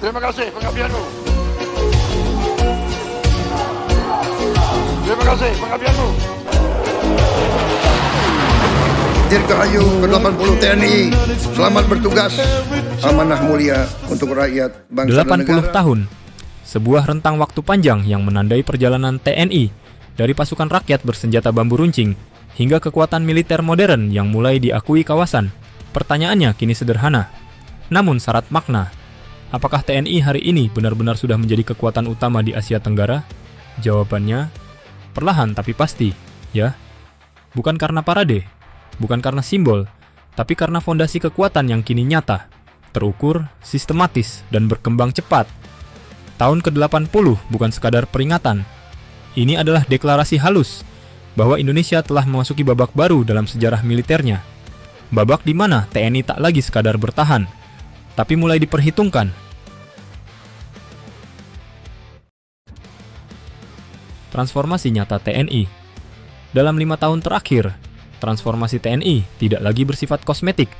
Terima kasih pengabdianmu. Terima kasih pengabdianmu. Dirgahayu ke-80 TNI, selamat bertugas, amanah mulia untuk rakyat bangsa dan 80 negara. tahun, sebuah rentang waktu panjang yang menandai perjalanan TNI dari pasukan rakyat bersenjata bambu runcing hingga kekuatan militer modern yang mulai diakui kawasan. Pertanyaannya kini sederhana, namun syarat makna. Apakah TNI hari ini benar-benar sudah menjadi kekuatan utama di Asia Tenggara? Jawabannya, perlahan tapi pasti, ya. Bukan karena parade, bukan karena simbol, tapi karena fondasi kekuatan yang kini nyata, terukur, sistematis, dan berkembang cepat. Tahun ke-80 bukan sekadar peringatan. Ini adalah deklarasi halus bahwa Indonesia telah memasuki babak baru dalam sejarah militernya. Babak di mana TNI tak lagi sekadar bertahan, tapi mulai diperhitungkan. Transformasi nyata TNI. Dalam 5 tahun terakhir, transformasi TNI tidak lagi bersifat kosmetik.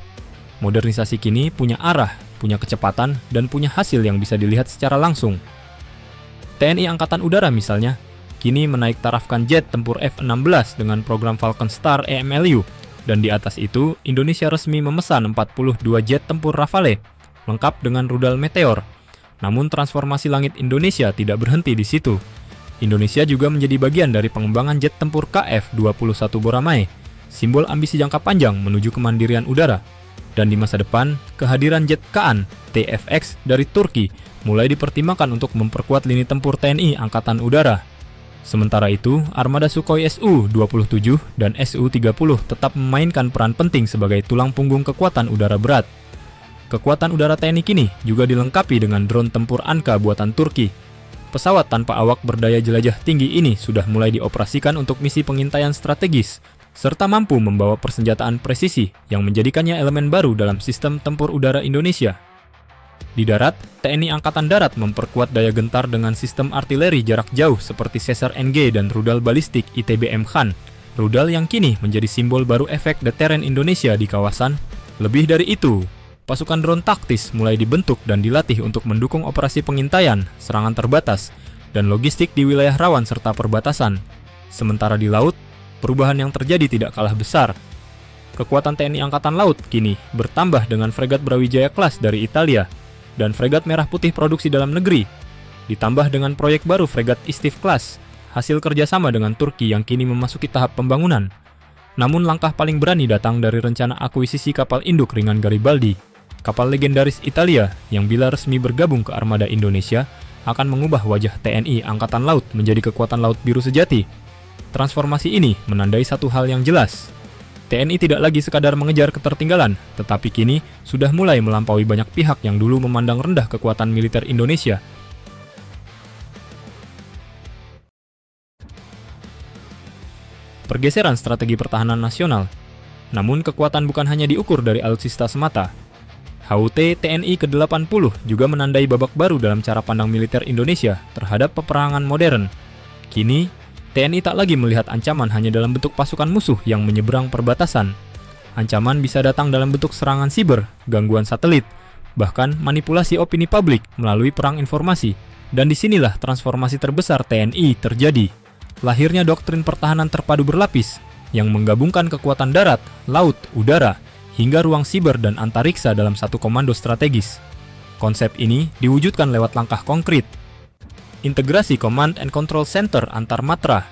Modernisasi kini punya arah, punya kecepatan, dan punya hasil yang bisa dilihat secara langsung. TNI Angkatan Udara misalnya, kini menaik tarafkan jet tempur F-16 dengan program Falcon Star EMLU, dan di atas itu, Indonesia resmi memesan 42 jet tempur Rafale, lengkap dengan rudal Meteor. Namun transformasi langit Indonesia tidak berhenti di situ. Indonesia juga menjadi bagian dari pengembangan jet tempur KF-21 Boramae, simbol ambisi jangka panjang menuju kemandirian udara. Dan di masa depan, kehadiran jet Kaan TFX dari Turki mulai dipertimbangkan untuk memperkuat lini tempur TNI Angkatan Udara. Sementara itu, armada Sukhoi Su-27 dan Su-30 tetap memainkan peran penting sebagai tulang punggung kekuatan udara berat. Kekuatan udara TNI kini juga dilengkapi dengan drone tempur Anka buatan Turki. Pesawat tanpa awak berdaya jelajah tinggi ini sudah mulai dioperasikan untuk misi pengintaian strategis, serta mampu membawa persenjataan presisi yang menjadikannya elemen baru dalam sistem tempur udara Indonesia. Di darat, TNI Angkatan Darat memperkuat daya gentar dengan sistem artileri jarak jauh seperti Caesar NG dan rudal balistik ITBM Khan, rudal yang kini menjadi simbol baru efek deteren Indonesia di kawasan. Lebih dari itu, pasukan drone taktis mulai dibentuk dan dilatih untuk mendukung operasi pengintaian, serangan terbatas, dan logistik di wilayah rawan serta perbatasan. Sementara di laut, perubahan yang terjadi tidak kalah besar. Kekuatan TNI Angkatan Laut kini bertambah dengan fregat Brawijaya Class dari Italia dan fregat Merah Putih produksi dalam negeri, ditambah dengan proyek baru fregat Istif Class, hasil kerjasama dengan Turki yang kini memasuki tahap pembangunan. Namun langkah paling berani datang dari rencana akuisisi kapal induk ringan Garibaldi, kapal legendaris Italia yang bila resmi bergabung ke armada Indonesia akan mengubah wajah TNI Angkatan Laut menjadi kekuatan laut biru sejati. Transformasi ini menandai satu hal yang jelas. TNI tidak lagi sekadar mengejar ketertinggalan, tetapi kini sudah mulai melampaui banyak pihak yang dulu memandang rendah kekuatan militer Indonesia. Pergeseran strategi pertahanan nasional. Namun kekuatan bukan hanya diukur dari alutsista semata. HUT TNI ke-80 juga menandai babak baru dalam cara pandang militer Indonesia terhadap peperangan modern. Kini, TNI tak lagi melihat ancaman hanya dalam bentuk pasukan musuh yang menyeberang perbatasan. Ancaman bisa datang dalam bentuk serangan siber, gangguan satelit, bahkan manipulasi opini publik melalui perang informasi. Dan disinilah transformasi terbesar TNI terjadi. Lahirnya doktrin pertahanan terpadu berlapis yang menggabungkan kekuatan darat, laut, udara, hingga ruang siber dan antariksa dalam satu komando strategis. Konsep ini diwujudkan lewat langkah konkret. Integrasi Command and Control Center antar matra,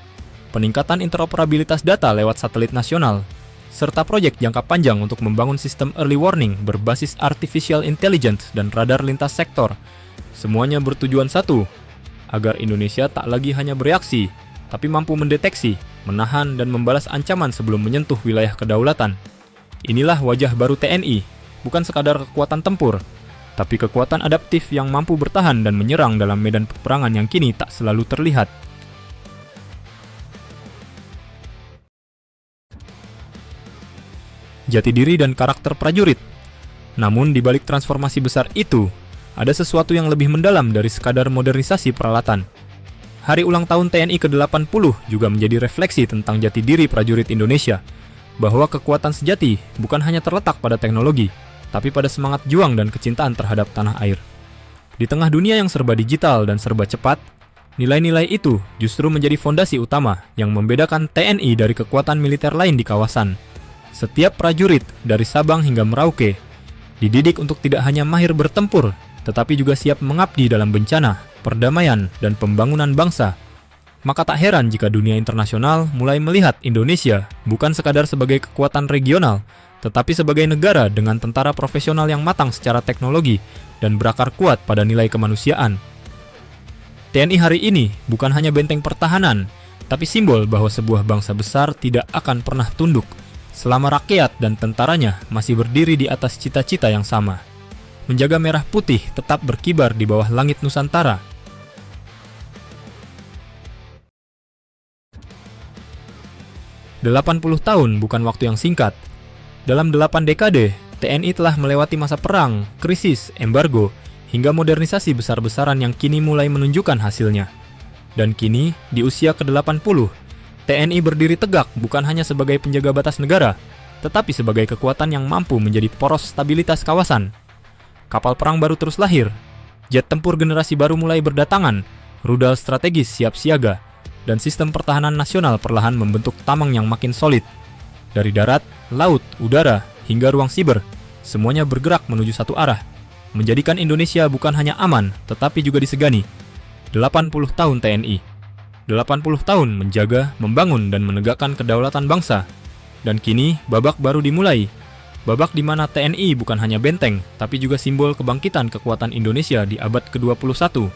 peningkatan interoperabilitas data lewat satelit nasional, serta proyek jangka panjang untuk membangun sistem early warning berbasis artificial intelligence dan radar lintas sektor. Semuanya bertujuan satu, agar Indonesia tak lagi hanya bereaksi, tapi mampu mendeteksi, menahan, dan membalas ancaman sebelum menyentuh wilayah kedaulatan. Inilah wajah baru TNI, bukan sekadar kekuatan tempur, tapi kekuatan adaptif yang mampu bertahan dan menyerang dalam medan peperangan yang kini tak selalu terlihat. Jati diri dan karakter prajurit. Namun di balik transformasi besar itu, ada sesuatu yang lebih mendalam dari sekadar modernisasi peralatan. Hari ulang tahun TNI ke-80 juga menjadi refleksi tentang jati diri prajurit Indonesia, bahwa kekuatan sejati bukan hanya terletak pada teknologi, tapi pada semangat juang dan kecintaan terhadap tanah air. Di tengah dunia yang serba digital dan serba cepat, nilai-nilai itu justru menjadi fondasi utama yang membedakan TNI dari kekuatan militer lain di kawasan. Setiap prajurit dari Sabang hingga Merauke dididik untuk tidak hanya mahir bertempur, tetapi juga siap mengabdi dalam bencana, perdamaian, dan pembangunan bangsa. Maka tak heran jika dunia internasional mulai melihat Indonesia bukan sekadar sebagai kekuatan regional, tetapi sebagai negara dengan tentara profesional yang matang secara teknologi dan berakar kuat pada nilai kemanusiaan. TNI hari ini bukan hanya benteng pertahanan, tapi simbol bahwa sebuah bangsa besar tidak akan pernah tunduk selama rakyat dan tentaranya masih berdiri di atas cita-cita yang sama. Menjaga merah putih tetap berkibar di bawah langit Nusantara. "80 tahun bukan waktu yang singkat. Dalam 8 dekade, TNI telah melewati masa perang, krisis, embargo, hingga modernisasi besar-besaran yang kini mulai menunjukkan hasilnya. Dan kini, di usia ke-80, TNI berdiri tegak bukan hanya sebagai penjaga batas negara, tetapi sebagai kekuatan yang mampu menjadi poros stabilitas kawasan. Kapal perang baru terus lahir, jet tempur generasi baru mulai berdatangan, rudal strategis siap siaga, dan sistem pertahanan nasional perlahan membentuk tameng yang makin solid. Dari darat, laut, udara, hingga ruang siber, semuanya bergerak menuju satu arah, menjadikan Indonesia bukan hanya aman, tetapi juga disegani. 80 tahun TNI. 80 tahun menjaga, membangun, dan menegakkan kedaulatan bangsa. Dan kini, babak baru dimulai. Babak di mana TNI bukan hanya benteng, tapi juga simbol kebangkitan kekuatan Indonesia di abad ke-21.